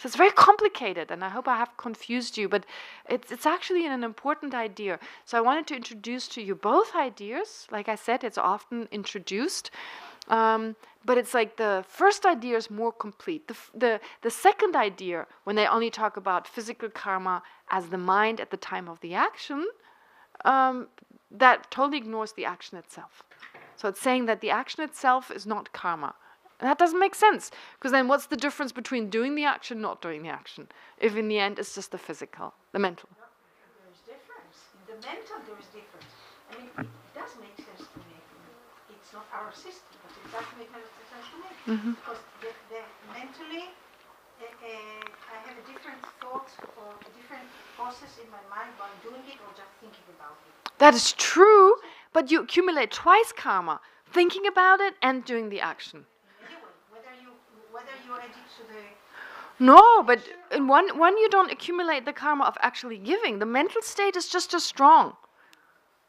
So it's very complicated, and I hope I have confused you, but it's actually an important idea. So I wanted to introduce to you both ideas. Like I said, it's often introduced, but it's like the first idea is more complete. The second idea, when they only talk about physical karma as the mind at the time of the action, that totally ignores the action itself. So it's saying that the action itself is not karma. And that doesn't make sense, because then what's the difference between doing the action, not doing the action, if in the end it's just the physical, the mental? There is difference. In the mental there is difference. I mean, it does make sense to me. It's not our system, but it does make sense to me. Because the mentally, I have a different thought or a different process in my mind while doing it or just thinking about it. That is true, but you accumulate twice karma, thinking about it and doing the action. Whether you're addicted to the... No, but in one you don't accumulate the karma of actually giving. The mental state is just as strong,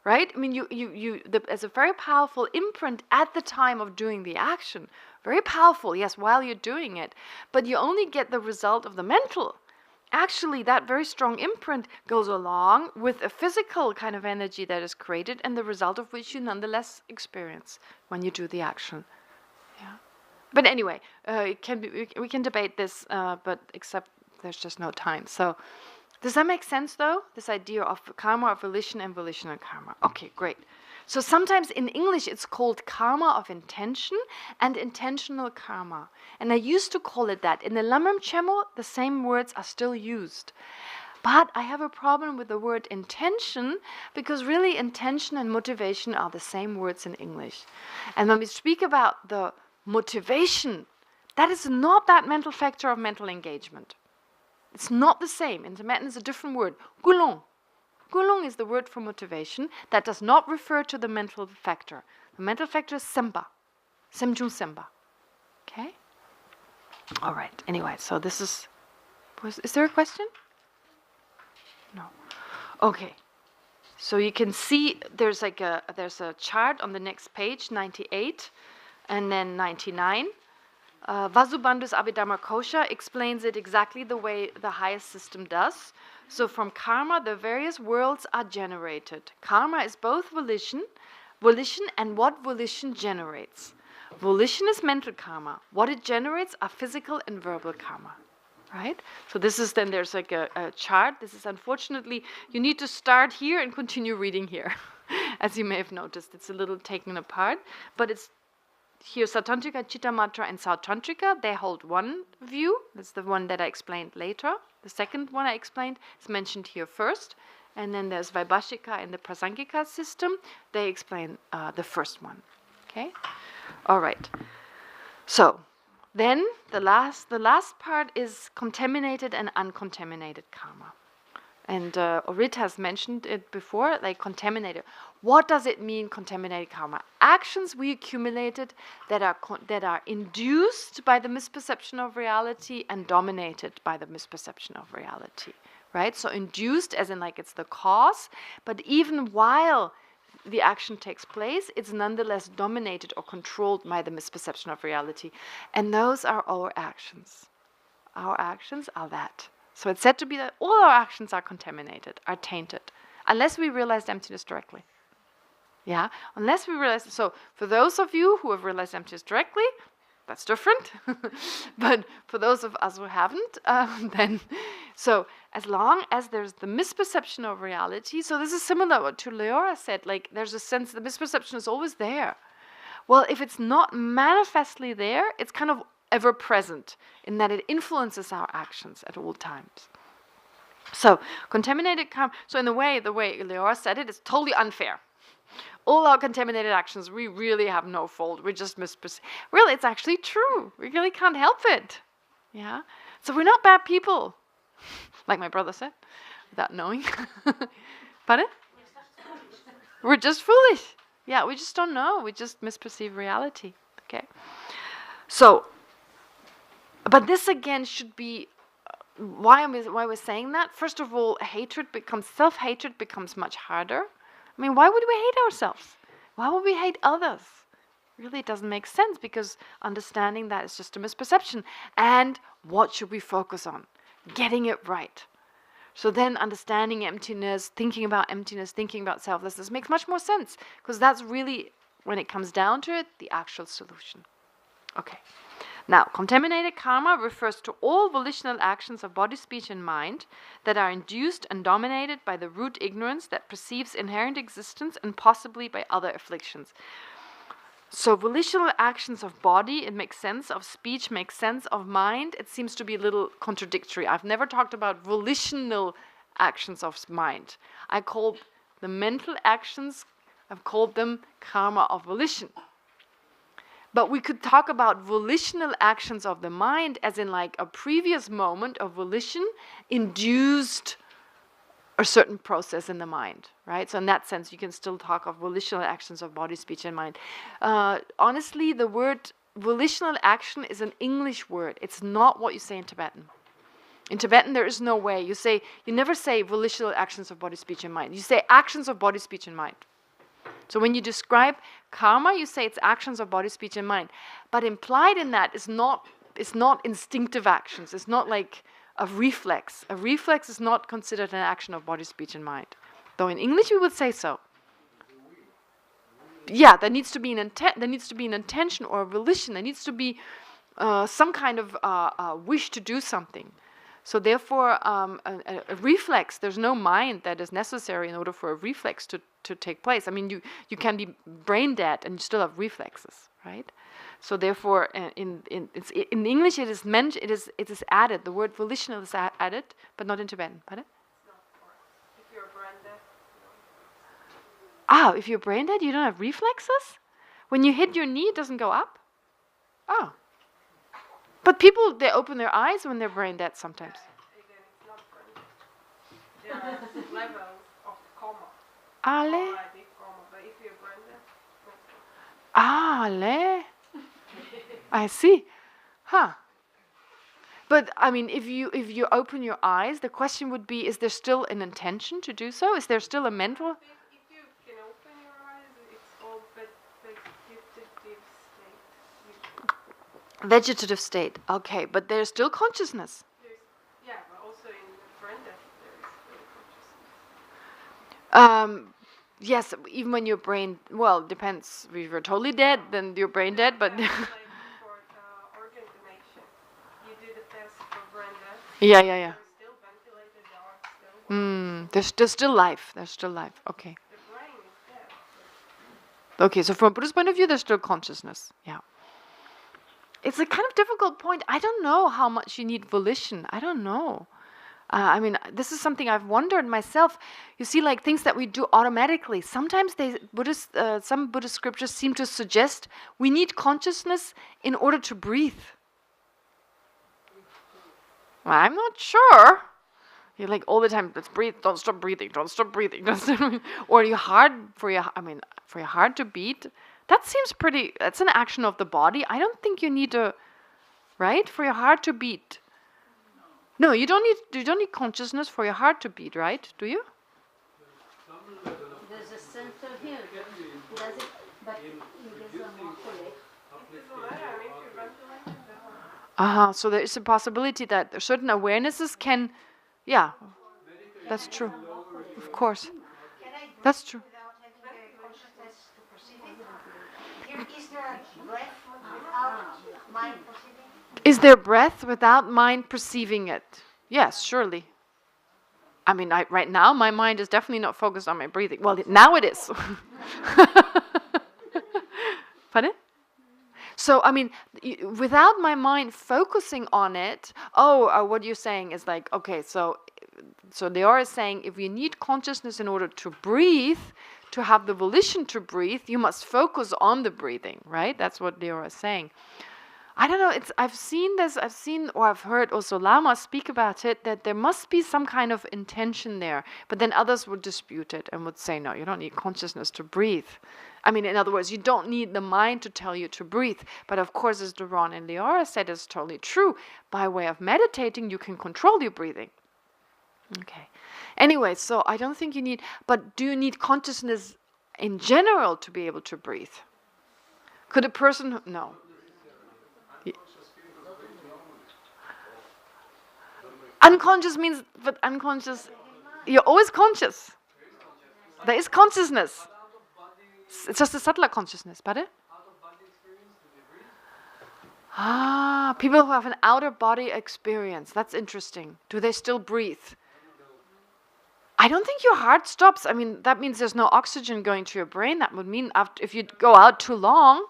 right? I mean, there's a very powerful imprint at the time of doing the action. Very powerful, yes, while you're doing it. But you only get the result of the mental. Actually, that very strong imprint goes along with a physical kind of energy that is created, and the result of which you nonetheless experience when you do the action. Yeah. But anyway, we can debate this, but except there's just no time. So, does that make sense, though? This idea of karma of volition and volitional karma. Okay, great. So sometimes in English it's called karma of intention and intentional karma. And I used to call it that. In the Lamrim Chemo, the same words are still used. But I have a problem with the word intention, because really intention and motivation are the same words in English. And when we speak about the motivation, that is not that mental factor of mental engagement. It's not the same. In Tibetan it's a different word. Gulong. Gulong is the word for motivation that does not refer to the mental factor. The mental factor is semba. Semjung semba. Okay? All right. Anyway, so this is there a question? No. Okay. So you can see there's a chart on the next page, 98. And then 99. Vasubandhu's Abhidharma Kosha explains it exactly the way the highest system does. So from karma, the various worlds are generated. Karma is both volition and what volition generates. Volition is mental karma. What it generates are physical and verbal karma. Right? So this is then, there's like a chart. This is unfortunately, you need to start here and continue reading here. As you may have noticed, it's a little taken apart, but it's here, Satantrika, Chittamatra, and Sautantrika, they hold one view. That's the one that I explained later. The second one I explained is mentioned here first. And then there's Vaibhashika and the Prasangika system. They explain the first one. Okay? All right. So, then the last part is contaminated and uncontaminated karma. And Orit has mentioned it before, like contaminated. What does it mean, contaminated karma? Actions we accumulated that are induced by the misperception of reality and dominated by the misperception of reality, right? So induced as in like it's the cause, but even while the action takes place, it's nonetheless dominated or controlled by the misperception of reality. And those are our actions. Our actions are that. So it's said to be that all our actions are contaminated, are tainted, unless we realize emptiness directly. Yeah, unless we realize. So for those of you who have realized emptiness directly, that's different. But for those of us who haven't, then so as long as there's the misperception of reality, so this is similar to Leora said. Like there's a sense the misperception is always there. Well, if it's not manifestly there, it's kind of ever present in that it influences our actions at all times. So contaminated karma. So in the way Leora said it, it's totally unfair. All our contaminated actions, we really have no fault. We just misperceive. Really, it's actually true. We really can't help it. Yeah. So we're not bad people, like my brother said, without knowing. Pardon? We're just foolish. Yeah, we just don't know. We just misperceive reality. Okay. So, but this again should be why we're saying that. First of all, self-hatred becomes much harder. I mean, why would we hate ourselves? Why would we hate others? Really, it doesn't make sense, because understanding that is just a misperception. And What should we focus on? Getting it right. So then understanding emptiness, thinking about selflessness makes much more sense, because that's really, when it comes down to it, the actual solution. Okay. Now, contaminated karma refers to all volitional actions of body, speech, and mind that are induced and dominated by the root ignorance that perceives inherent existence, and possibly by other afflictions. So volitional actions of body, it makes sense, of speech makes sense, of mind, it seems to be a little contradictory. I've never talked about volitional actions of mind. I call the mental actions, I've called them karma of volition. But we could talk about volitional actions of the mind as in like a previous moment of volition induced a certain process in the mind, right? So in that sense, you can still talk of volitional actions of body, speech, and mind. Honestly, the word volitional action is an English word. It's not what you say in Tibetan. In Tibetan, there is no way. You never say volitional actions of body, speech, and mind. You say actions of body, speech, and mind. So when you describe karma, you say it's actions of body, speech, and mind. But implied in that is not instinctive actions. It's not like a reflex. A reflex is not considered an action of body, speech, and mind. Though in English we would say so. Yeah, there needs to be an intent. There needs to be an intention or a volition. There needs to be some kind of wish to do something. So therefore, a reflex, there's no mind that is necessary in order for a reflex to take place. I mean, you can be brain dead and you still have reflexes, right? So therefore, in English it is added. The word volitional is added, but not in Tibetan. Pardon? If you're brain dead. If you're brain dead, you don't have reflexes? When you hit your knee, it doesn't go up? Oh. But people, they open their eyes when they're brain dead sometimes. Again, it's not brain dead. There are levels of coma. Ale? Deep coma. But if you're brain dead, Ale? I see. Huh. But I mean, if you open your eyes, the question would be: is there still an intention to do so? Is there still a mental? if you can open your eyes, it's all vegetative state. Vegetative state. Okay, but there's still consciousness. Yeah, but also in the brain death there is consciousness. Yes, even when your brain, well, depends. If you're totally dead, then you're brain dead, but Like for organ donation, you do the test for brain death. yeah. They're still ventilated, the heart's still working. There's still life. There's still life. Okay. The brain is dead. Okay, so from a Buddhist point of view, there's still consciousness. Yeah. It's a kind of difficult point. I don't know how much you need volition. I don't know. I mean, this is something I've wondered myself. You see, like things that we do automatically. Sometimes some Buddhist scriptures seem to suggest we need consciousness in order to breathe. Well, I'm not sure. You're like all the time, let's breathe, don't stop breathing, don't stop breathing. Or for your heart to beat. That seems that's an action of the body. I don't think you need right? For your heart to beat. No, you don't need consciousness for your heart to beat, right? Do you? There's a center here. Does it? But it doesn't walk away. It doesn't matter, I mean, if you're ventilated, the heart. So there is a possibility that certain awarenesses can, that's true. Of course. Can I That's true. without having the consciousness to perceive it? Is there a breath without mind perceiving? Is there breath without mind perceiving it? Yes, surely. I mean, right now my mind is definitely not focused on my breathing. Well, now it is. Pardon? So, I mean, without my mind focusing on it, what you're saying is like, okay, so Leora is saying if you need consciousness in order to breathe, to have the volition to breathe, you must focus on the breathing, right? That's what Leora is saying. I don't know, I've heard also Lama speak about it, that there must be some kind of intention there, but then others would dispute it and would say, no, you don't need consciousness to breathe. I mean, in other words, you don't need the mind to tell you to breathe, but of course, as Duran and Leora said, it's totally true. By way of meditating, you can control your breathing. Okay. Anyway, so I don't think you need, but do you need consciousness in general to be able to breathe? Could a person, no. Unconscious means, but unconscious, you're always conscious. There is consciousness. It's just a subtler consciousness, pardon? Ah, people who have an outer body experience. That's interesting. Do they still breathe? I don't think your heart stops. I mean, that means there's no oxygen going to your brain. That would mean if you go out too long.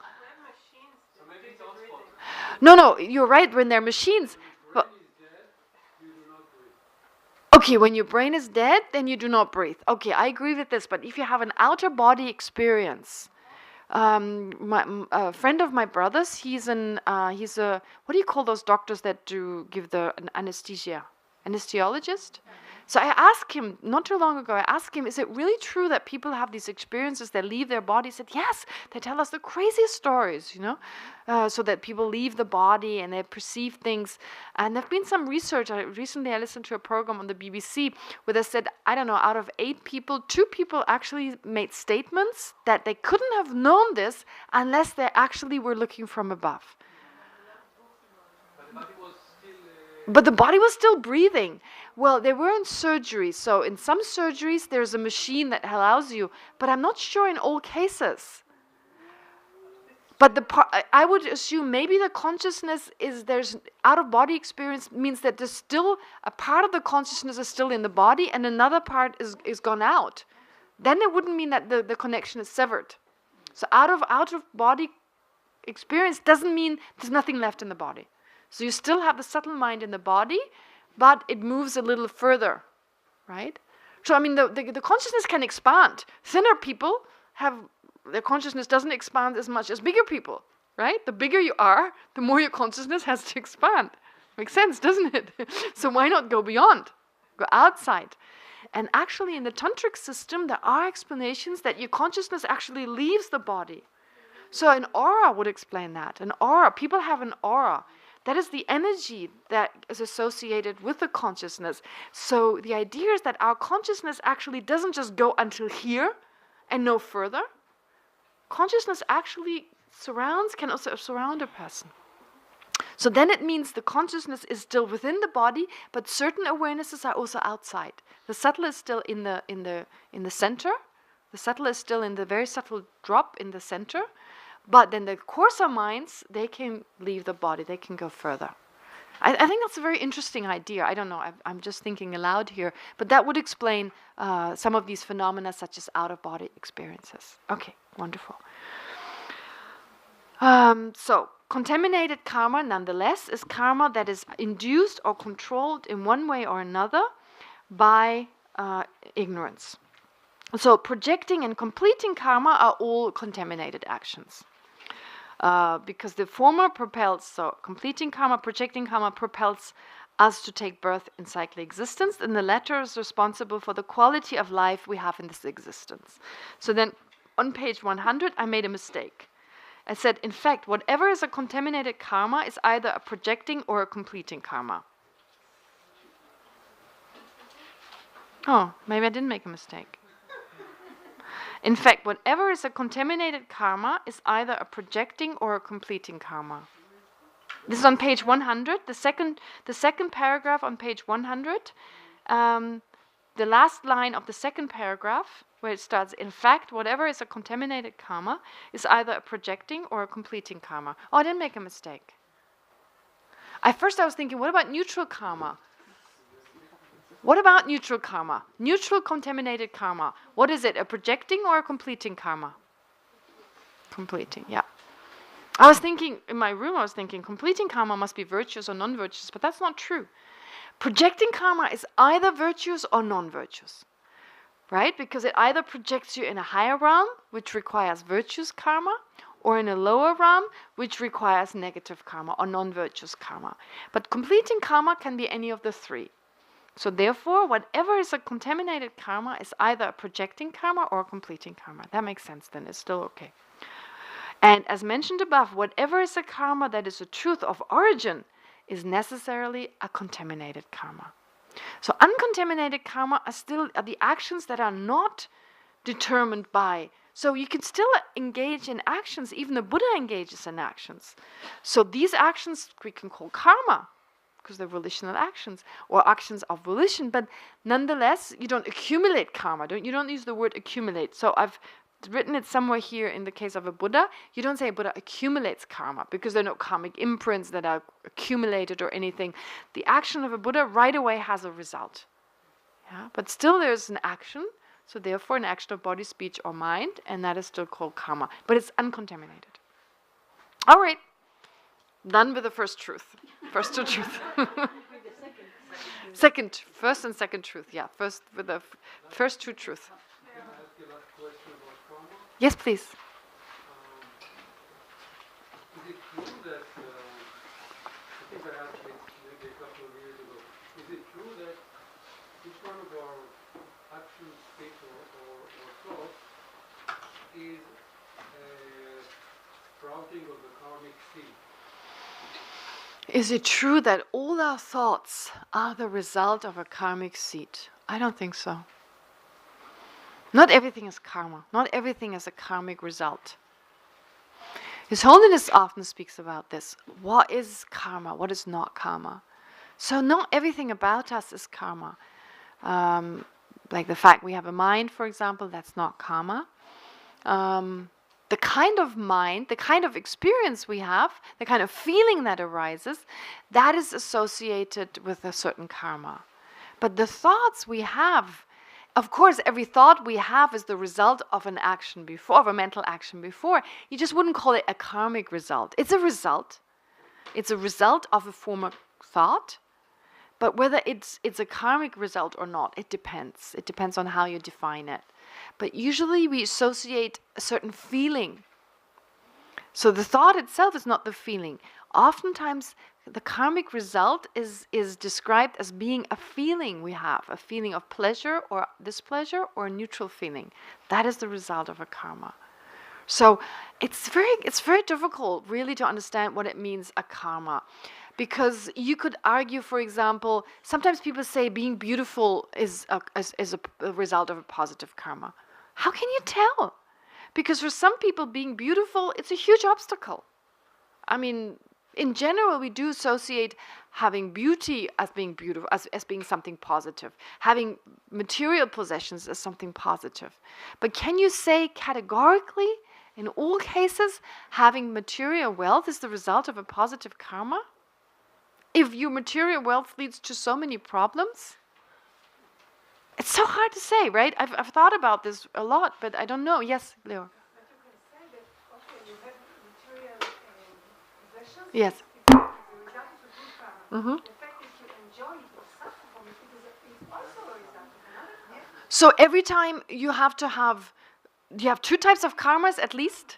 No, you're right. When they're machines. But, okay, when your brain is dead, then you do not breathe. Okay, I agree with this. But if you have an outer body experience, a friend of my brother's, he's a what do you call those doctors that give an anesthesia? Anesthesiologist? So I asked him, not too long ago, is it really true that people have these experiences, they leave their body? He said, yes, they tell us the craziest stories, so that people leave the body and they perceive things. And there've been some research. Recently I listened to a program on the BBC where they said, I don't know, out of 8 people, 2 people actually made statements that they couldn't have known this unless they actually were looking from above. But the body was still breathing. Well, they were in surgery, so in some surgeries there's a machine that allows you, but I'm not sure in all cases. But I would assume maybe the consciousness there's out-of-body experience means that there's still a part of the consciousness is still in the body and another part is gone out. Then it wouldn't mean that the connection is severed. So out-of-body experience doesn't mean there's nothing left in the body. So you still have the subtle mind in the body, but it moves a little further, right? So I mean, the consciousness can expand. Thinner people their consciousness doesn't expand as much as bigger people, right? The bigger you are, the more your consciousness has to expand. Makes sense, doesn't it? So why not go beyond? Go outside. And actually in the tantric system, there are explanations that your consciousness actually leaves the body. So an aura would explain that. An aura, people have an aura. That is the energy that is associated with the consciousness. So the idea is that our consciousness actually doesn't just go until here and no further. Consciousness actually can also surround a person. So then it means the consciousness is still within the body, but certain awarenesses are also outside. The subtle is still in the center. The subtle is still in the very subtle drop in the center. But then the coarser minds, they can leave the body, they can go further. I think that's a very interesting idea. I don't know, I'm just thinking aloud here. But that would explain some of these phenomena such as out-of-body experiences. Okay, wonderful. So, contaminated karma, nonetheless, is karma that is induced or controlled in one way or another by ignorance. So, projecting and completing karma are all contaminated actions. Because the former completing karma, projecting karma propels us to take birth in cyclic existence, and the latter is responsible for the quality of life we have in this existence. So then on page 100, I made a mistake. I said, in fact, whatever is a contaminated karma is either a projecting or a completing karma. Oh, maybe I didn't make a mistake. In fact, whatever is a contaminated karma is either a projecting or a completing karma. This is on page 100, the second paragraph on page 100. The last line of the second paragraph, where it starts, in fact, whatever is a contaminated karma is either a projecting or a completing karma. Oh, I didn't make a mistake. At first I was thinking, what about neutral karma? What about neutral karma? Neutral contaminated karma. What is it, a projecting or a completing karma? Completing, yeah. I was thinking, in my room, completing karma must be virtuous or non-virtuous, but that's not true. Projecting karma is either virtuous or non-virtuous, right? Because it either projects you in a higher realm, which requires virtuous karma, or in a lower realm, which requires negative karma or non-virtuous karma. But completing karma can be any of the three. So therefore, whatever is a contaminated karma is either a projecting karma or a completing karma. That makes sense then, it's still okay. And as mentioned above, whatever is a karma that is a truth of origin is necessarily a contaminated karma. So uncontaminated karma are the actions that are not determined by. So you can still engage in actions, even the Buddha engages in actions. So these actions we can call karma. because they're volitional actions or actions of volition. But nonetheless, you don't accumulate karma. You don't use the word accumulate. So I've written it somewhere here in the case of a Buddha. You don't say a Buddha accumulates karma because there are no karmic imprints that are accumulated or anything. The action of a Buddha right away has a result. Yeah? But still there's an action. So therefore an action of body, speech or mind, and that is still called karma. But it's uncontaminated. All right. Done with the first truth. First two truth. First and second truth. Yeah, first with the first two truth. Can I ask you a last question about karma? Yes, please. Is it true that, I think I asked this maybe a couple of years ago, is it true that each one of our actions, speech or thoughts is a sprouting of the karmic seed? Is it true that all our thoughts are the result of a karmic seed? I don't think so. Not everything is karma. Not everything is a karmic result. His Holiness often speaks about this. What is karma? What is not karma? So not everything about us is karma. Like the fact we have a mind, for example, that's not karma. The kind of mind, the kind of experience we have, the kind of feeling that arises, that is associated with a certain karma. But the thoughts we have, of course, every thought we have is the result of an action before, of a mental action before. You just wouldn't call it a karmic result. It's a result. It's a result of a former thought. But whether it's a karmic result or not, it depends. It depends on how you define it. But usually we associate a certain feeling. So the thought itself is not the feeling. Oftentimes the karmic result is described as being a feeling we have, a feeling of pleasure or displeasure or a neutral feeling. That is the result of a karma. So it's very difficult really to understand what it means, a karma. Because you could argue, for example, sometimes people say being beautiful is a result of a positive karma. How can you tell? Because for some people, being beautiful, it's a huge obstacle. I mean, in general, we do associate having beauty as being beautiful, as being something positive. Having material possessions as something positive. But can you say categorically, in all cases, having material wealth is the result of a positive karma? If your material wealth leads to so many problems? It's so hard to say, right? I've thought about this a lot, but I don't know. Yes, Leo. But you can say that, okay, you have material possessions. Yes. It's a result of a good karma. The fact that you enjoy it or suffer from it is also a result of another karma. So every time you have two types of karmas at least?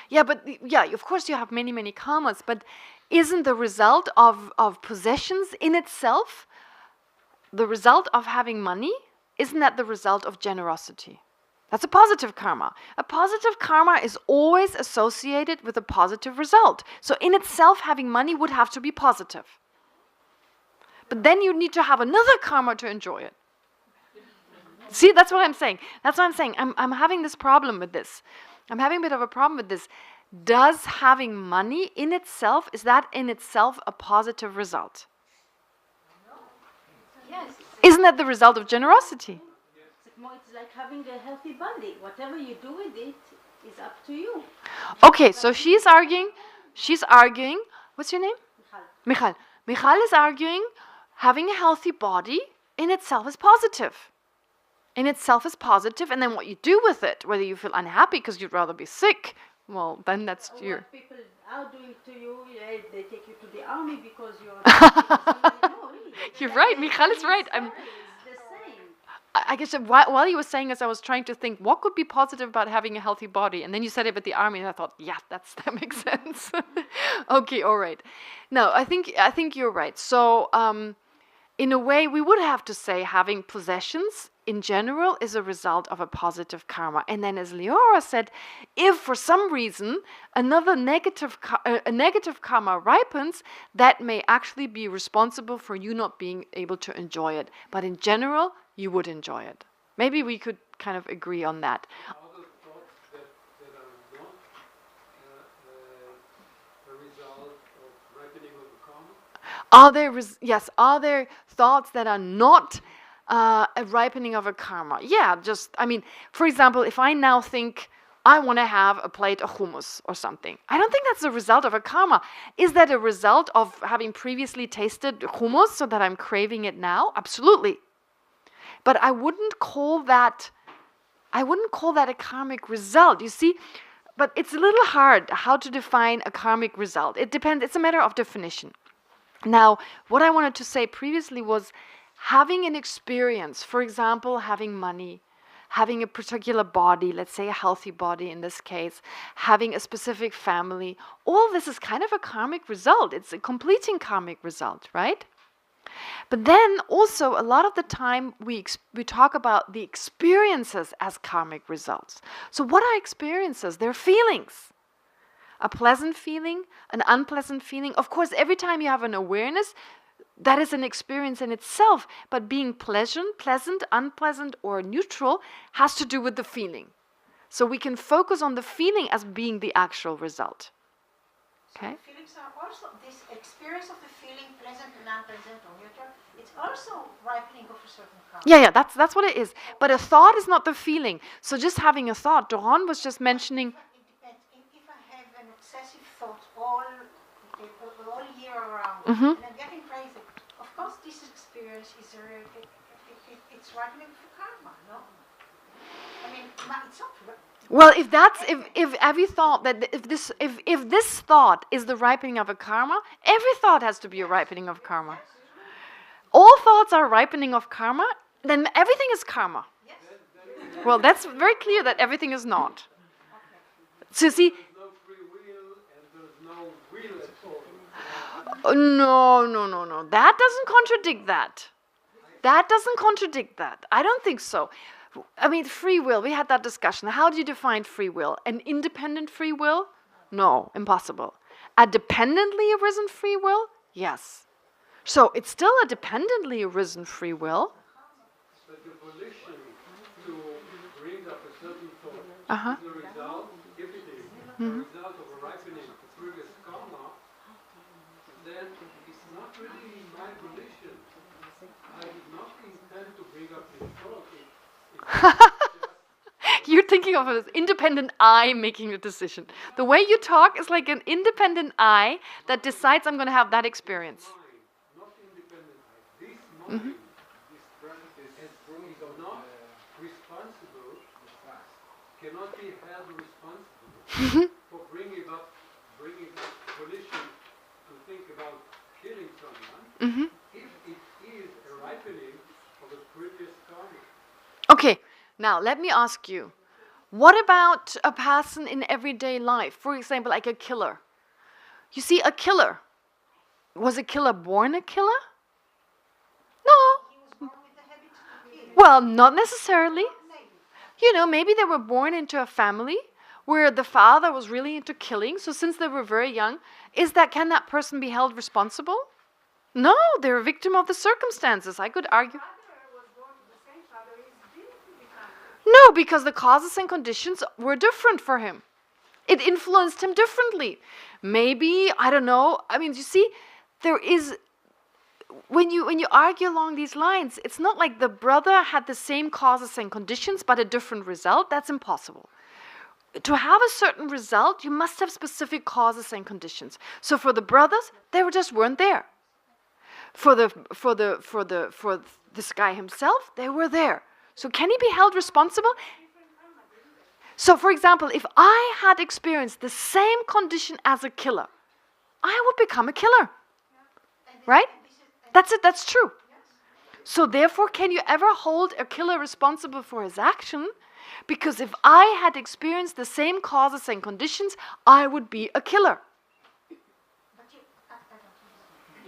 Yeah, but of course you have many, many karmas, but isn't the result of possessions in itself the result of having money? Isn't that the result of generosity? That's a positive karma. A positive karma is always associated with a positive result. So in itself, having money would have to be positive. But then you need to have another karma to enjoy it. See, that's what I'm saying. I'm having this problem with this. I'm having a bit of a problem with this. Does having money in itself, is that in itself a positive result? Yes. Isn't that the result of generosity? It's like having a healthy body. Whatever you do with it is up to you. Okay, so she's arguing, what's your name? Michal. Michal is arguing having a healthy body in itself is positive. In itself is positive, and then what you do with it, whether you feel unhappy because you'd rather be sick, well, then that's your... What people are doing to you, they take you to the army because you're... No, really. You're right, Michal is right. It's the same. I guess while you were saying this, I was trying to think what could be positive about having a healthy body, and then you said it with the army, and I thought, yeah, that makes sense. Okay, all right. No, I think you're right. So, in a way, we would have to say having possessions in general is a result of a positive karma. And then, as Leora said, if for some reason another negative karma ripens, that may actually be responsible for you not being able to enjoy it. But in general, you would enjoy it. Maybe we could kind of agree on that. Other thoughts that are not a result of ripening of the karma? Are there are there thoughts that are not a ripening of a karma? Yeah, for example, if I now think I want to have a plate of hummus or something, I don't think that's a result of a karma. Is that a result of having previously tasted hummus so that I'm craving it now? Absolutely. But I wouldn't call that a karmic result, you see? But it's a little hard how to define a karmic result. It depends, it's a matter of definition. Now, what I wanted to say previously was having an experience, for example, having money, having a particular body, let's say a healthy body in this case, having a specific family, all this is kind of a karmic result. It's a completing karmic result, right? But then also a lot of the time we talk about the experiences as karmic results. So what are experiences? They're feelings. A pleasant feeling, an unpleasant feeling. Of course, every time you have an awareness, that is an experience in itself. But being pleasant, unpleasant, or neutral has to do with the feeling. So we can focus on the feeling as being the actual result. Okay? So feelings are also this experience of the feeling, pleasant and unpleasant or neutral. It's also ripening of a certain karma. Yeah, that's what it is. But a thought is not the feeling. So just having a thought, Doron was just mentioning. It depends. If I have an obsessive thought all year around, and I'm getting crazy, of course this experience is it's ripening for karma, no? I mean, it's not. Well, if every thought that if this thought is the ripening of a karma, every thought has to be a ripening of karma. All thoughts are ripening of karma, then everything is karma. Yes. Well, that's very clear that everything is not. So see, There's no free will and there's no will at all. no. That doesn't contradict that. That doesn't contradict that. I don't think so. I mean, free will, we had that discussion. How do you define free will? An independent free will? No, impossible. A dependently arisen free will? Yes. So it's still a dependently arisen free will. But the volition to bring up a certain thought Uh-huh. is a result, if it is a result of a ripening of previous karma, then it's not really my volition. I did not intend to bring up this thought. You're thinking of an independent I making a decision. The way you talk is like an independent I that decides I'm going to have that experience. Mind, not independent I. This mind, this practice is not responsible, cannot be held responsible for bringing up volition to think about killing someone if it is a ripening of a previous karma. Okay, now let me ask you, what about a person in everyday life? For example, like a killer. You see, a killer. Was a killer born a killer? No. He was born with the habit to kill. Well, not necessarily. Maybe. You know, maybe they were born into a family where the father was really into killing. So since they were very young, can that person be held responsible? No, they're a victim of the circumstances. I could argue. No, because the causes and conditions were different for him. It influenced him differently. Maybe, I don't know. I mean, you see, there is, when you argue along these lines, it's not like the brother had the same causes and conditions but a different result. That's impossible. To have a certain result, you must have specific causes and conditions. So for the brothers, they just weren't there. For this guy himself, they were there. So can he be held responsible? So for example, if I had experienced the same condition as a killer, I would become a killer. Right? That's it, that's true. So therefore, can you ever hold a killer responsible for his action? Because if I had experienced the same causes and conditions, I would be a killer. But you,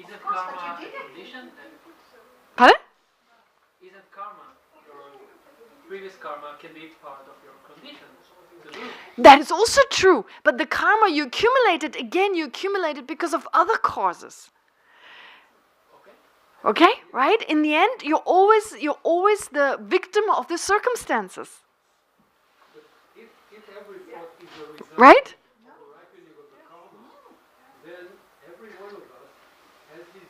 Isn't karma a condition? Pardon? Isn't karma, your previous karma can be part of your condition to do? That is also true. But the karma you accumulated, again, you accumulated because of other causes. Okay, right? In the end, you're always the victim of the circumstances. But if every thought is a result Right? of the ripening of the karma, then every one of us has his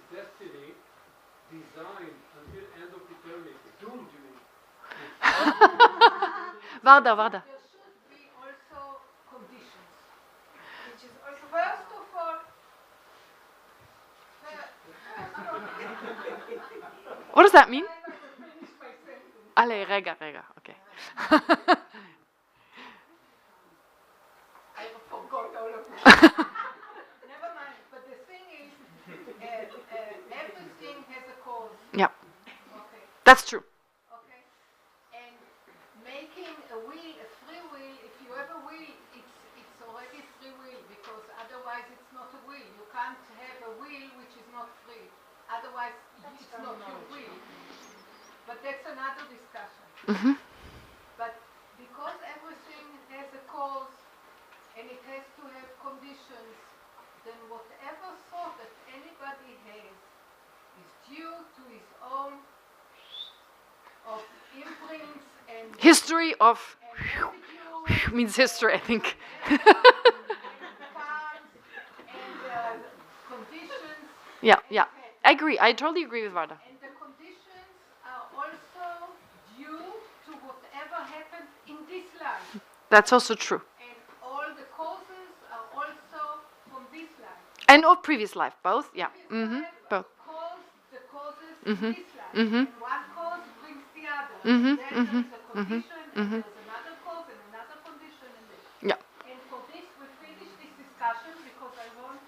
Varda, Varda. There should be also conditions, which is also first of all. What does that mean? I must finish my sentence. Alle, rega, okay. I forgot all of it. Never mind. But the thing is, everything has a cause. Yeah, Okay. that's true. Okay. And making a will, a free will, if you have a will, it's already free will, because otherwise it's not a will. You can't have a will which is not free. Otherwise it's not your will. But that's another discussion. Mm-hmm. But because everything has a cause and it has to have conditions, then whatever thought that anybody has is due to his own of imprints and History of residues means history, I think. and conditions. Yeah. I agree. I totally agree with Varda. And the conditions are also due to whatever happened in this life. That's also true. And all the causes are also from this life. And of previous life, both. Yeah. This Mm-hmm. life Both. cause the causes Mhm. in this life. Mhm. And one cause brings the other. Mhm. Then Mhm. there is a condition, Mhm. and there's another cause and another condition, and this. Yeah. And for this, we finish this discussion because I want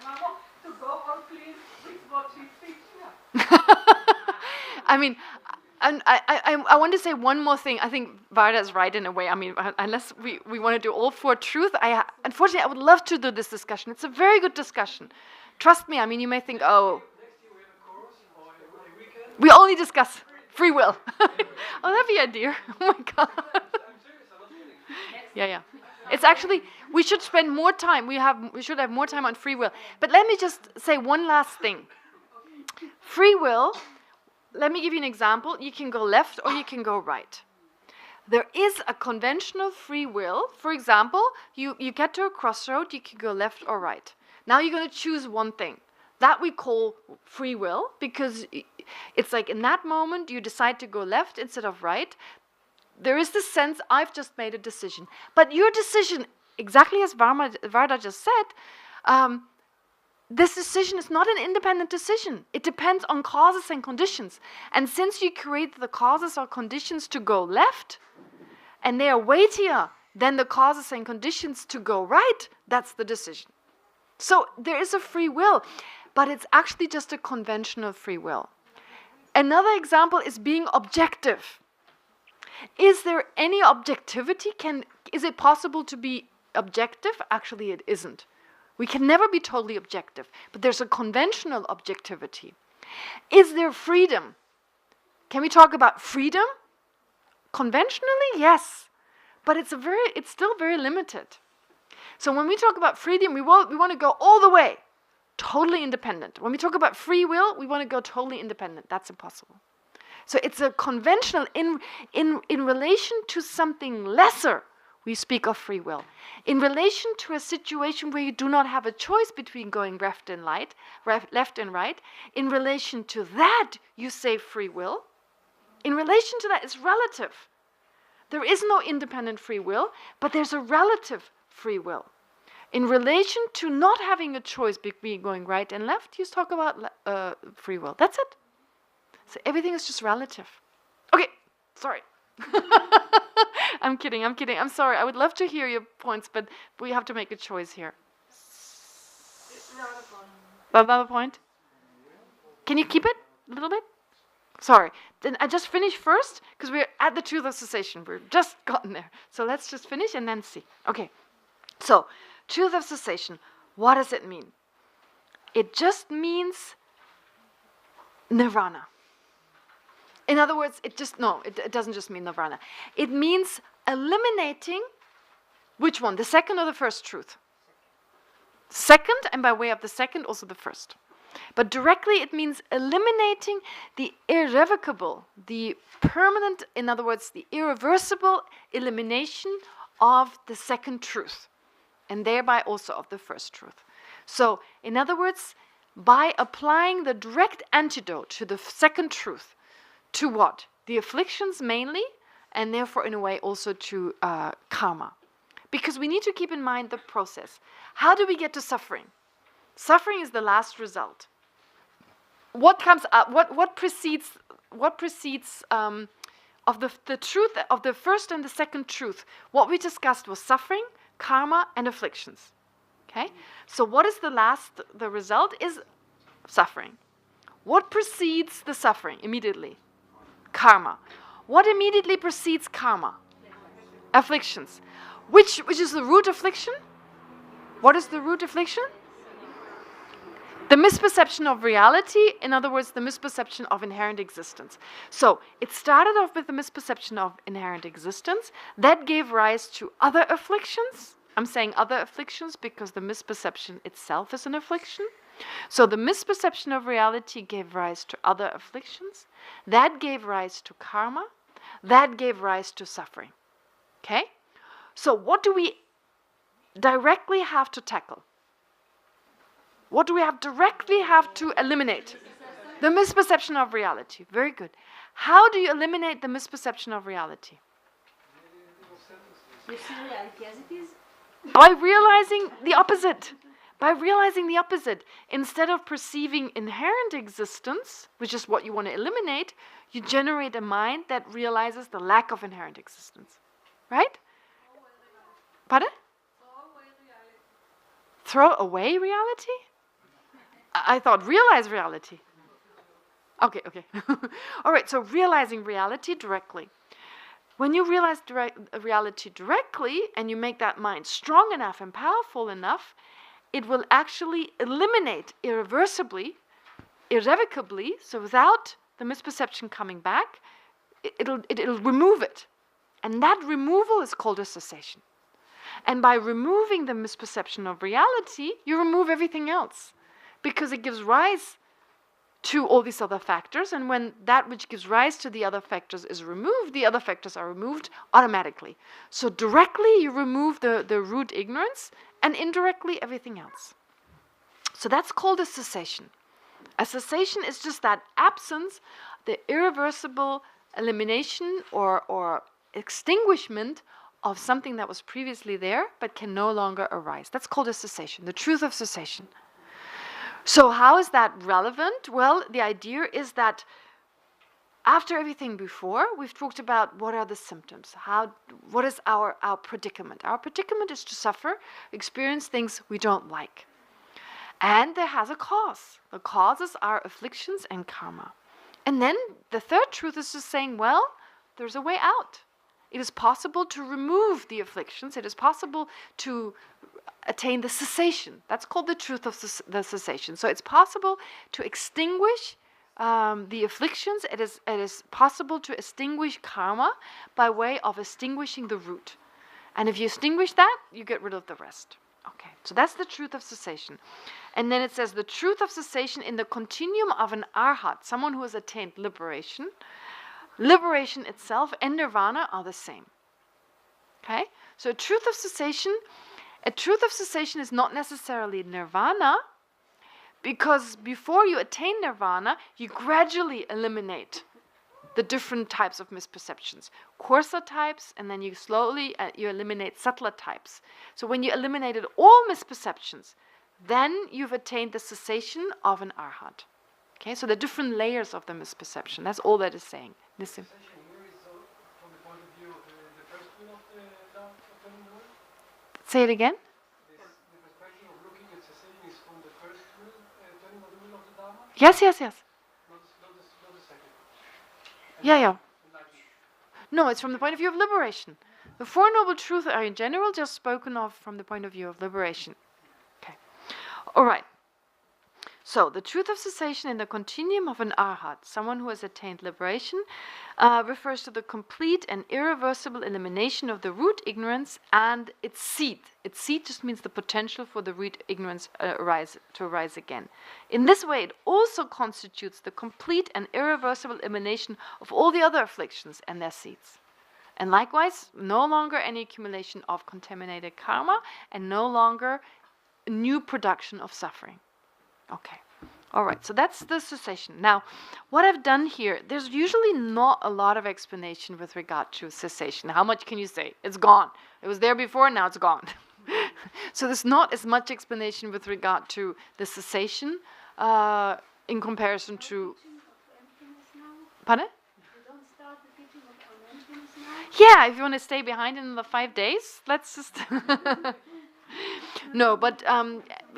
Wangmo to go on, please, with what she's teaching us. I mean, and I want to say one more thing. I think Varda is right in a way. I mean, unless we want to do all for truth, unfortunately I would love to do this discussion. It's a very good discussion. Trust me. I mean, you may think, oh, Next year we have a course or a weekend. we only discuss free will. Oh, that'd be a dear. Oh my God. I'm serious, I'm not kidding. Yeah. It's actually, we should spend more time. We should have more time on free will. But let me just say one last thing. Free will, let me give you an example. You can go left or you can go right. There is a conventional free will. For example, you get to a crossroad, you can go left or right. Now you're going to choose one thing. That we call free will, because it's like in that moment you decide to go left instead of right. There is this sense, I've just made a decision. But your decision, exactly as Varda just said, this decision is not an independent decision. It depends on causes and conditions. And since you create the causes or conditions to go left, and they are weightier than the causes and conditions to go right, that's the decision. So there is a free will, but it's actually just a conventional free will. Another example is being objective. Is there any objectivity? Is it possible to be objective? Actually, it isn't. We can never be totally objective, but there's a conventional objectivity. Is there freedom? Can we talk about freedom? Conventionally, yes, but it's still very limited. So when we talk about freedom, we want to go all the way, totally independent. When we talk about free will, we want to go totally independent. That's impossible. So it's a conventional in relation to something lesser. We speak of free will. In relation to a situation where you do not have a choice between going left and right, in relation to that, you say free will. In relation to that, it's relative. There is no independent free will, but there's a relative free will. In relation to not having a choice between going right and left, you talk about free will. That's it. So everything is just relative. Okay, sorry. I'm kidding. I'm sorry. I would love to hear your points, but we have to make a choice here. Another point? Can you keep it a little bit? Sorry. Then I just finish first, because we're at the truth of cessation. We've just gotten there. So let's just finish and then see. Okay. So, truth of cessation. What does it mean? It just means nirvana. In other words, it doesn't just mean nirvana. It means eliminating, which one? The second or the first truth? Second, and by way of the second, also the first. But directly it means eliminating the irrevocable, the permanent, in other words, the irreversible elimination of the second truth, and thereby also of the first truth. So, in other words, by applying the direct antidote to the second truth, to what? The afflictions mainly, and therefore, in a way, also to karma. Because we need to keep in mind the process. How do we get to suffering? Suffering is the last result. What comes up? What precedes? What precedes of the truth of the first and the second truth? What we discussed was suffering, karma, and afflictions. Okay. So what is the last? The result is suffering. What precedes the suffering immediately? Karma. What immediately precedes karma? Afflictions. Which is the root affliction? What is the root affliction? The misperception of reality, in other words, the misperception of inherent existence. So it started off with the misperception of inherent existence. That gave rise to other afflictions. I'm saying other afflictions because the misperception itself is an affliction. So the misperception of reality gave rise to other afflictions. That gave rise to karma. That gave rise to suffering. Okay? So what do we directly have to tackle? What do we directly have to eliminate? The misperception of reality. Very good. How do you eliminate the misperception of reality? You see reality as it is. By realizing the opposite. By realizing the opposite. Instead of perceiving inherent existence, which is what you want to eliminate, you generate a mind that realizes the lack of inherent existence. Right? Pardon? Throw away reality? I thought realize reality. Okay. All right, so realizing reality directly. When you realize reality directly and you make that mind strong enough and powerful enough, it will actually eliminate irreversibly, irrevocably, so without the misperception coming back, it'll remove it. And that removal is called a cessation. And by removing the misperception of reality, you remove everything else. Because it gives rise to all these other factors. And when that which gives rise to the other factors is removed, the other factors are removed automatically. So directly you remove the root ignorance, and indirectly everything else. So that's called a cessation. A cessation is just that absence, the irreversible elimination or extinguishment of something that was previously there but can no longer arise. That's called a cessation, the truth of cessation. So how is that relevant? Well, the idea is that after everything before, we've talked about what are the symptoms, what is our predicament. Our predicament is to suffer, experience things we don't like. And there has a cause. The causes are afflictions and karma. And then the third truth is just saying, well, there's a way out. It is possible to remove the afflictions. It is possible to attain the cessation. That's called the truth of the cessation. So it's possible to extinguish the afflictions. It is possible to extinguish karma by way of extinguishing the root. And if you extinguish that, you get rid of the rest. Okay, so that's the truth of cessation. And then it says the truth of cessation in the continuum of an arhat, someone who has attained liberation. Liberation itself and nirvana are the same. Okay? So a truth of cessation is not necessarily nirvana, because before you attain nirvana, you gradually eliminate the different types of misperceptions. Coarser types, and then you slowly you eliminate subtler types. So when you eliminated all misperceptions, then you've attained the cessation of an arhat. Okay, so the different layers of the misperception. That's all that is saying. Listen. Say it again. The perspective of looking at cessation is from the first will, turning of the will of the Dharma? Yes. Not the second. Yeah. No, it's from the point of view of liberation. The Four Noble Truths are in general just spoken of from the point of view of liberation. Okay. All right. So, the truth of cessation in the continuum of an arhat, someone who has attained liberation, refers to the complete and irreversible elimination of the root ignorance and its seed. Its seed just means the potential for the root ignorance to arise again. In this way, it also constitutes the complete and irreversible elimination of all the other afflictions and their seeds. And likewise, no longer any accumulation of contaminated karma and no longer new production of suffering. Okay. All right, so that's the cessation. Now, what I've done here, there's usually not a lot of explanation with regard to cessation. How much can you say? It's gone. It was there before, now it's gone. So there's not as much explanation with regard to the cessation in comparison to... Pardon? Yeah, if you want to stay behind in the 5 days, let's just... No, but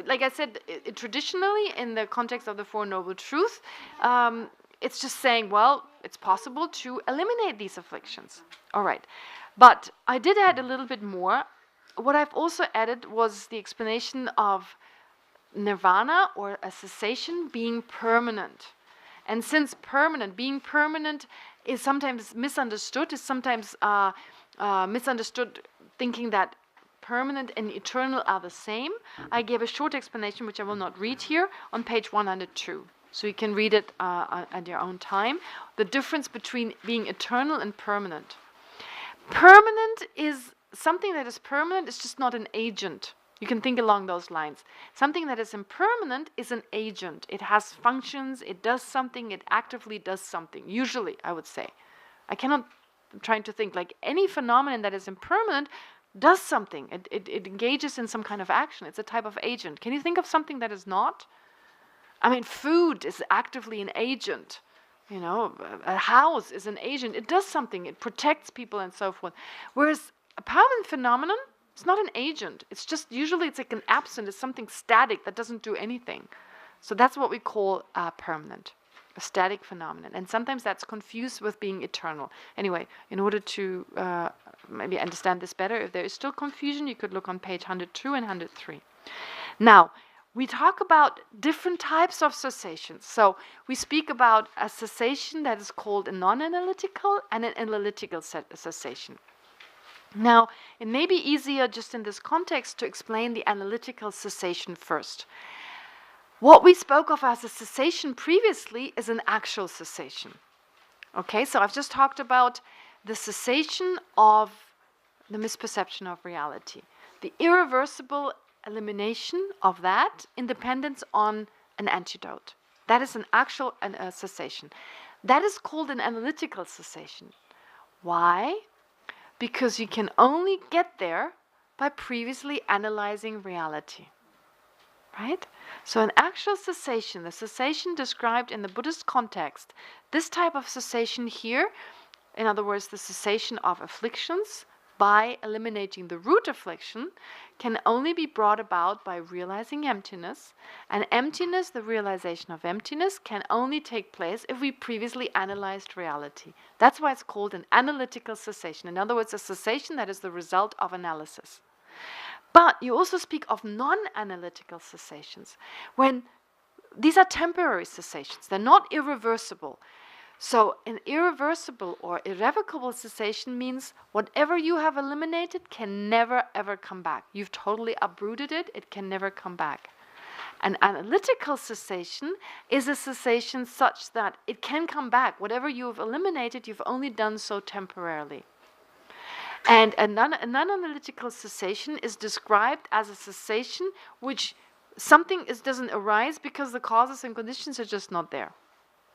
like I said, traditionally in the context of the Four Noble Truths, it's just saying, well, it's possible to eliminate these afflictions. All right. But I did add a little bit more. What I've also added was the explanation of nirvana, or a cessation, being permanent. And since being permanent is sometimes misunderstood, misunderstood thinking that permanent and eternal are the same, I gave a short explanation, which I will not read here, on page 102. So you can read it at your own time. The difference between being eternal and permanent. Permanent is something that is permanent, is just not an agent. You can think along those lines. Something that is impermanent is an agent. It has functions, it does something, it actively does something. Usually, I would say. I'm trying to think, like any phenomenon that is impermanent does something. It engages in some kind of action. It's a type of agent. Can you think of something that is not? I mean, food is actively an agent. You know, a house is an agent. It does something. It protects people and so forth. Whereas a permanent phenomenon, it's not an agent. It's just, usually it's like an absent. It's something static that doesn't do anything. So that's what we call permanent, a static phenomenon. And sometimes that's confused with being eternal. Anyway, in order to maybe understand this better, if there is still confusion, you could look on page 102 and 103. Now, we talk about different types of cessations. So we speak about a cessation that is called a non-analytical and an analytical cessation. Now, it may be easier just in this context to explain the analytical cessation first. What we spoke of as a cessation previously is an actual cessation. Okay, so I've just talked about the cessation of the misperception of reality, the irreversible elimination of that in dependence on an antidote. That is an actual cessation. That is called an analytical cessation. Why? Because you can only get there by previously analyzing reality. Right? So an actual cessation, the cessation described in the Buddhist context, this type of cessation here, in other words, the cessation of afflictions by eliminating the root affliction, can only be brought about by realizing emptiness. And emptiness, the realization of emptiness, can only take place if we previously analyzed reality. That's why it's called an analytical cessation. In other words, a cessation that is the result of analysis. But you also speak of non-analytical cessations, when these are temporary cessations. They're not irreversible. So an irreversible or irrevocable cessation means whatever you have eliminated can never ever come back. You've totally uprooted it, it can never come back. An analytical cessation is a cessation such that it can come back. Whatever you have eliminated, you've only done so temporarily. And a non-analytical cessation is described as a cessation which something doesn't arise because the causes and conditions are just not there.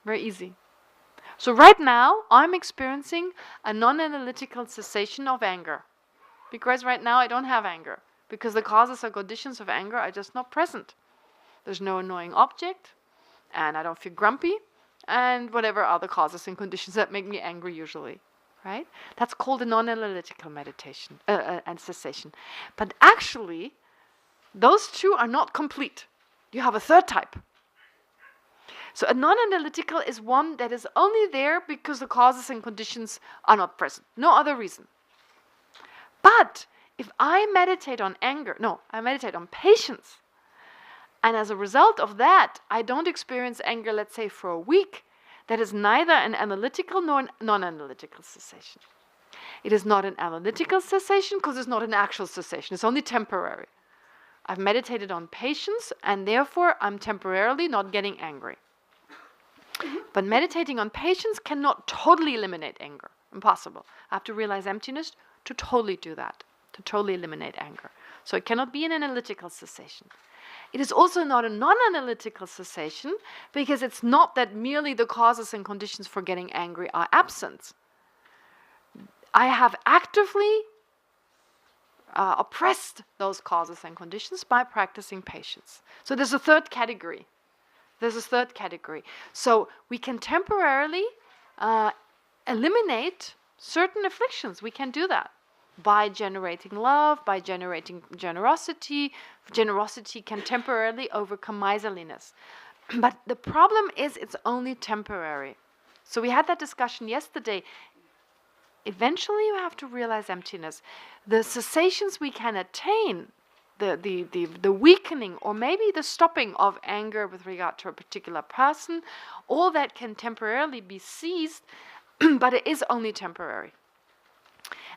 Very easy. So right now, I'm experiencing a non-analytical cessation of anger. Because right now I don't have anger. Because the causes and conditions of anger are just not present. There's no annoying object, and I don't feel grumpy, and whatever other causes and conditions that make me angry usually. Right? That's called a non-analytical meditation and cessation. But actually, those two are not complete. You have a third type. So a non-analytical is one that is only there because the causes and conditions are not present. No other reason. But if I meditate on I meditate on patience. And as a result of that, I don't experience anger, let's say, for a week. That is neither an analytical nor an non-analytical cessation. It is not an analytical cessation because it's not an actual cessation. It's only temporary. I've meditated on patience, and therefore I'm temporarily not getting angry. But meditating on patience cannot totally eliminate anger. Impossible. I have to realize emptiness to totally do that, to totally eliminate anger. So it cannot be an analytical cessation. It is also not a non-analytical cessation because it's not that merely the causes and conditions for getting angry are absent. I have actively oppressed those causes and conditions by practicing patience. So there's a third category. So we can temporarily eliminate certain afflictions. We can do that by generating love, by generating generosity. Generosity can temporarily overcome miserliness. But the problem is it's only temporary. So we had that discussion yesterday. Eventually you have to realize emptiness. The cessations we can attain, the weakening or maybe the stopping of anger with regard to a particular person, all that can temporarily be seized, but it is only temporary.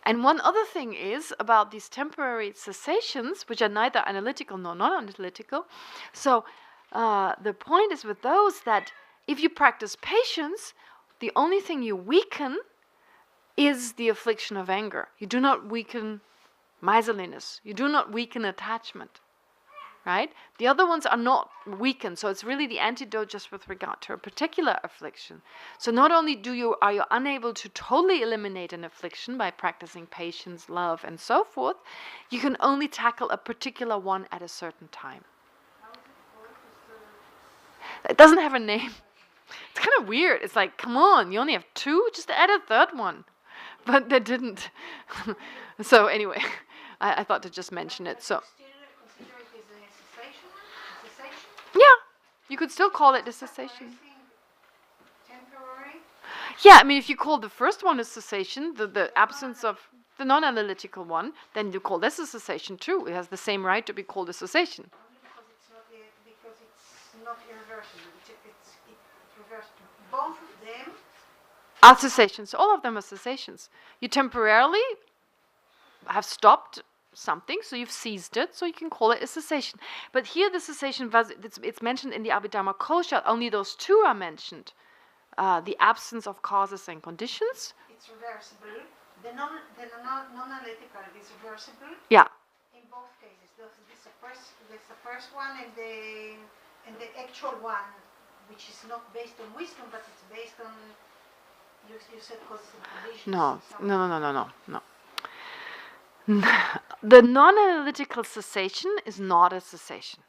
And one other thing is about these temporary cessations, which are neither analytical nor non-analytical. So the point is with those that if you practice patience, the only thing you weaken is the affliction of anger. You do not weaken miserliness. You do not weaken attachment. Right? The other ones are not weakened, so it's really the antidote just with regard to a particular affliction. So not only are you unable to totally eliminate an affliction by practicing patience, love, and so forth, you can only tackle a particular one at a certain time. It doesn't have a name. It's kind of weird. It's like, come on, you only have two? Just add a third one. But they didn't. So anyway, I thought to just mention it. So Still consider it as a cessation? yeah, you could still call it a cessation. Temporary? Yeah, I mean, if you call the first one a cessation, the absence of the non-analytical one, then you call this a cessation too. It has the same right to be called a cessation. Only because it's not irreversible. It's reversible. Both of them Are cessations. All of them are cessations. You temporarily have stopped something, so you've seized it, so you can call it a cessation. But here the cessation, it's mentioned in the Abhidharma Kosha, only those two are mentioned. The absence of causes and conditions. it's reversible. The non-analytical is reversible Yeah. in both cases. There's the first one and the actual one, which is not based on wisdom, but it's based on, you said causes and conditions. No. The non-analytical cessation is not a cessation.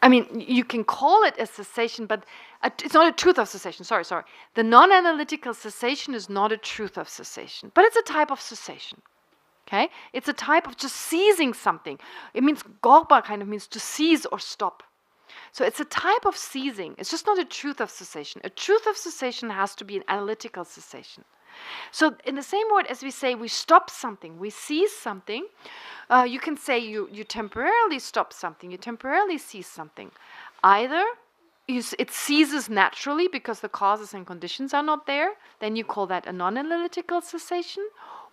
I mean, you can call it a cessation, but it's not a truth of cessation. Sorry. The non-analytical cessation is not a truth of cessation, but it's a type of cessation. Okay? It's a type of just seizing something. It means gorba kind of means to seize or stop. So it's a type of seizing. It's just not a truth of cessation. A truth of cessation has to be an analytical cessation. So in the same word as we say we stop something, we seize something, you can say you temporarily stop something, you temporarily seize something. Either it ceases naturally because the causes and conditions are not there, then you call that a non-analytical cessation,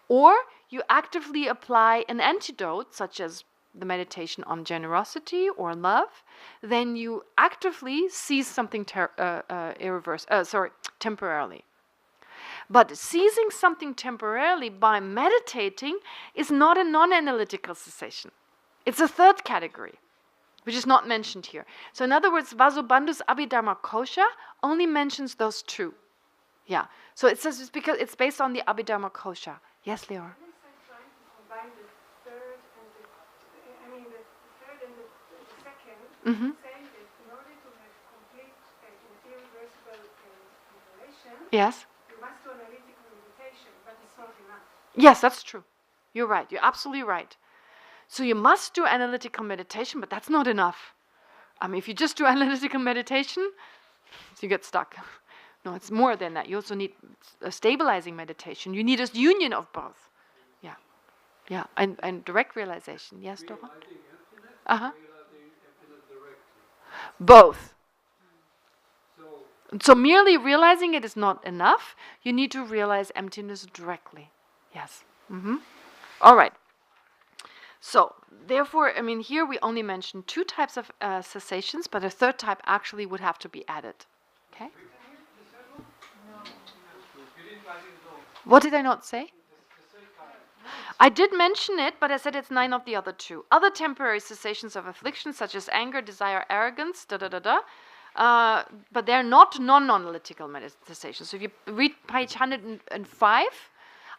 or you actively apply an antidote, such as the meditation on generosity or love, then you actively seize something temporarily. But seizing something temporarily by meditating is not a non-analytical cessation. It's a third category, which is not mentioned here. So in other words, Vasubandhu's Abhidharma Kosha only mentions those two. Yeah. So it says it's because it's based on the Abhidharma Kosha. Yes, Leora? Trying to combine the third and the third and the second, saying that in order to have complete irreversible liberation, Yes. you must do analytical meditation, but it's not enough. Yes, that's true. You're right. You're absolutely right. So you must do analytical meditation, but that's not enough. I mean, if you just do analytical meditation, you get stuck. No, it's more than that. You also need a stabilizing meditation. You need a union of both. Yeah, and direct realization. Yes, Dora? Realizing emptiness, Uh-huh. realizing emptiness directly. Both. So So merely realizing it is not enough. You need to realize emptiness directly. Yes. All right. So, therefore, I mean, here we only mentioned two types of cessations, but a third type actually would have to be added. Okay? You didn't write it down. What did I not say? The third I did mention it, but I said it's 9 of the other 2. Other temporary cessations of affliction, such as anger, desire, arrogance, but they're not non-analytical manifestations. So if you read page 105,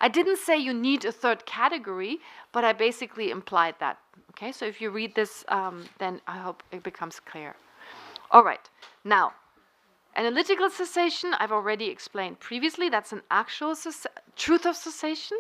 I didn't say you need a third category, but I basically implied that. Okay, so if you read this, then I hope it becomes clear. All right, now, analytical cessation, I've already explained previously. That's an actual truth of cessation.